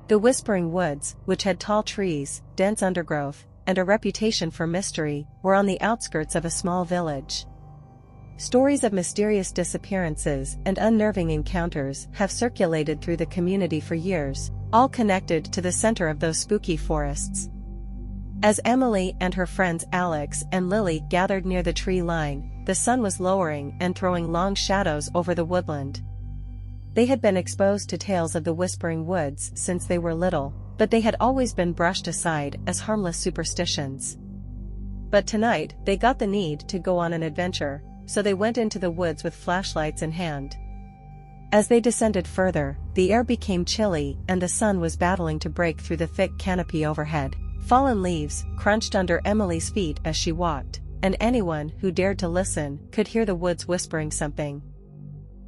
The Whispering Woods, which had tall trees, dense undergrowth, and a reputation for mystery, were on the outskirts of a small village. Stories of mysterious disappearances and unnerving encounters have circulated through the community for years, all connected to the center of those spooky forests. As Emily and her friends Alex and Lily gathered near the tree line, the sun was lowering and throwing long shadows over the woodland. They had been exposed to tales of the Whispering Woods since they were little, but they had always been brushed aside as harmless superstitions. But tonight, they got the need to go on an adventure, so they went into the woods with flashlights in hand. As they descended further, the air became chilly and the sun was battling to break through the thick canopy overhead. Fallen leaves crunched under Emily's feet as she walked, and anyone who dared to listen could hear the woods whispering something.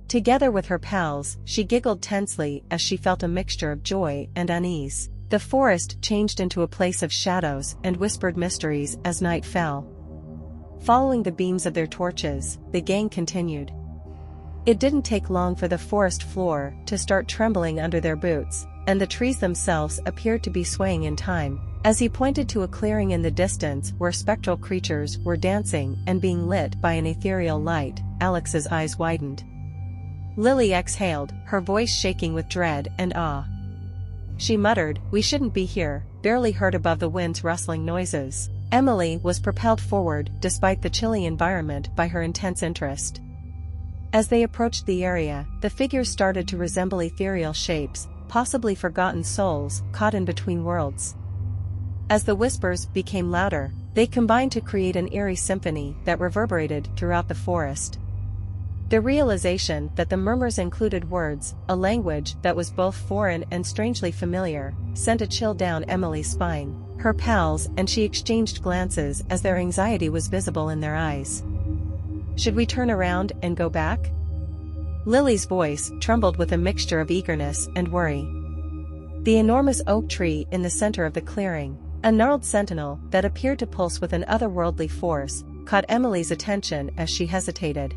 Together with her pals, she giggled tensely as she felt a mixture of joy and unease. The forest changed into a place of shadows and whispered mysteries as night fell. Following the beams of their torches, the gang continued. It didn't take long for the forest floor to start trembling under their boots, and the trees themselves appeared to be swaying in time. As he pointed to a clearing in the distance where spectral creatures were dancing and being lit by an ethereal light, Alex's eyes widened. Lily exhaled, her voice shaking with dread and awe. She muttered, "We shouldn't be here," barely heard above the wind's rustling noises. Emily was propelled forward despite the chilly environment by her intense interest. As they approached the area, the figures started to resemble ethereal shapes, possibly forgotten souls caught in between worlds. As the whispers became louder, they combined to create an eerie symphony that reverberated throughout the forest. The realization that the murmurs included words, a language that was both foreign and strangely familiar, sent a chill down Emily's spine. Her pals and she exchanged glances as their anxiety was visible in their eyes. "Should we turn around and go back?" Lily's voice trembled with a mixture of eagerness and worry. The enormous oak tree in the center of the clearing, a gnarled sentinel that appeared to pulse with an otherworldly force, caught Emily's attention as she hesitated.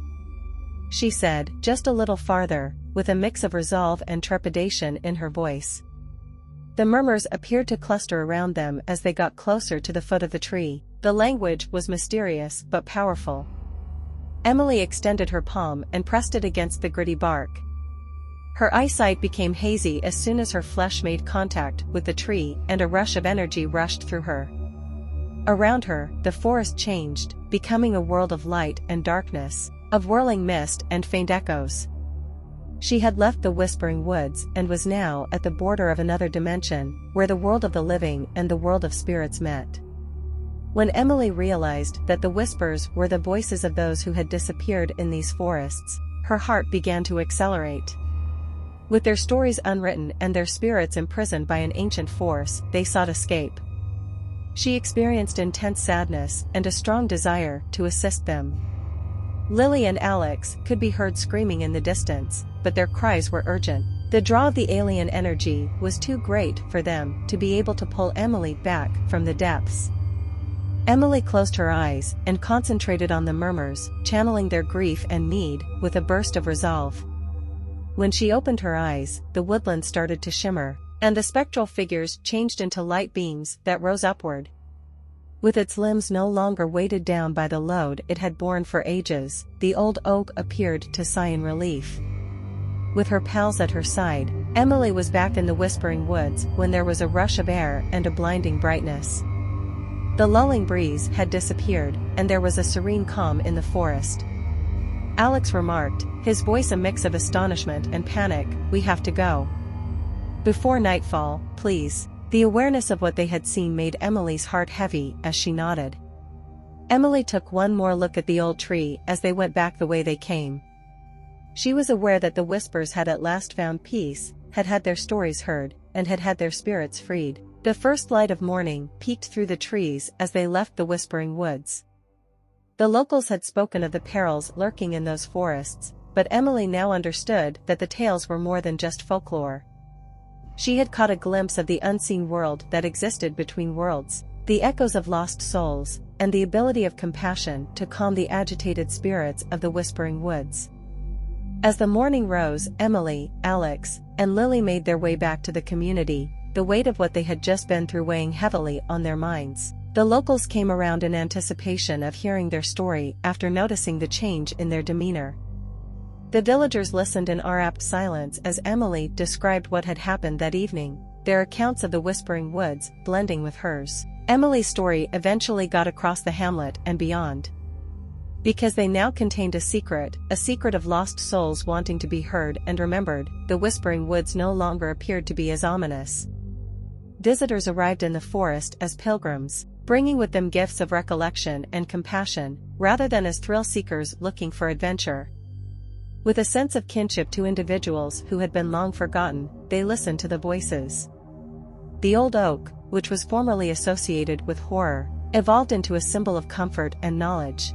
She said, "Just a little farther," with a mix of resolve and trepidation in her voice. The murmurs appeared to cluster around them as they got closer to the foot of the tree. The language was mysterious but powerful. Emily extended her palm and pressed it against the gritty bark. Her eyesight became hazy as soon as her flesh made contact with the tree, and a rush of energy rushed through her. Around her, the forest changed, becoming a world of light and darkness, of whirling mist and faint echoes. She had left the Whispering Woods and was now at the border of another dimension, where the world of the living and the world of spirits met. When Emily realized that the whispers were the voices of those who had disappeared in these forests, her heart began to accelerate. With their stories unwritten and their spirits imprisoned by an ancient force, they sought escape. She experienced intense sadness and a strong desire to assist them. Lily and Alex could be heard screaming in the distance, but their cries were urgent. The draw of the alien energy was too great for them to be able to pull Emily back from the depths. Emily closed her eyes and concentrated on the murmurs, channeling their grief and need with a burst of resolve. When she opened her eyes, the woodland started to shimmer, and the spectral figures changed into light beams that rose upward. With its limbs no longer weighted down by the load it had borne for ages, the old oak appeared to sigh in relief. With her pals at her side, Emily was back in the Whispering Woods when there was a rush of air and a blinding brightness. The lulling breeze had disappeared, and there was a serene calm in the forest. Alex remarked, his voice a mix of astonishment and panic, "We have to go. Before nightfall, please." The awareness of what they had seen made Emily's heart heavy as she nodded. Emily took one more look at the old tree as they went back the way they came. She was aware that the whispers had at last found peace, had had their stories heard, and had had their spirits freed. The first light of morning peeked through the trees as they left the Whispering Woods. The locals had spoken of the perils lurking in those forests, but Emily now understood that the tales were more than just folklore. She had caught a glimpse of the unseen world that existed between worlds, the echoes of lost souls, and the ability of compassion to calm the agitated spirits of the Whispering Woods. As the morning rose, Emily, Alex, and Lily made their way back to the community, the weight of what they had just been through weighing heavily on their minds. The locals came around in anticipation of hearing their story after noticing the change in their demeanor. The villagers listened in rapt silence as Emily described what had happened that evening, their accounts of the Whispering Woods blending with hers. Emily's story eventually got across the hamlet and beyond. Because they now contained a secret of lost souls wanting to be heard and remembered, the Whispering Woods no longer appeared to be as ominous. Visitors arrived in the forest as pilgrims, bringing with them gifts of recollection and compassion, rather than as thrill-seekers looking for adventure. With a sense of kinship to individuals who had been long forgotten, they listened to the voices. The old oak, which was formerly associated with horror, evolved into a symbol of comfort and knowledge.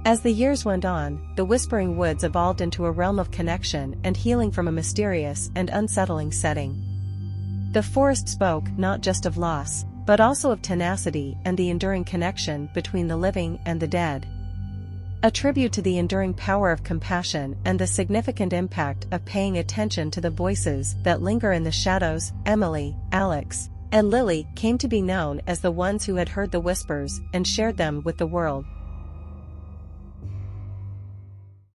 As the years went on, the Whispering Woods evolved into a realm of connection and healing from a mysterious and unsettling setting. The forest spoke not just of loss, but also of tenacity and the enduring connection between the living and the dead. A tribute to the enduring power of compassion and the significant impact of paying attention to the voices that linger in the shadows. Emily, Alex, and Lily came to be known as the ones who had heard the whispers and shared them with the world.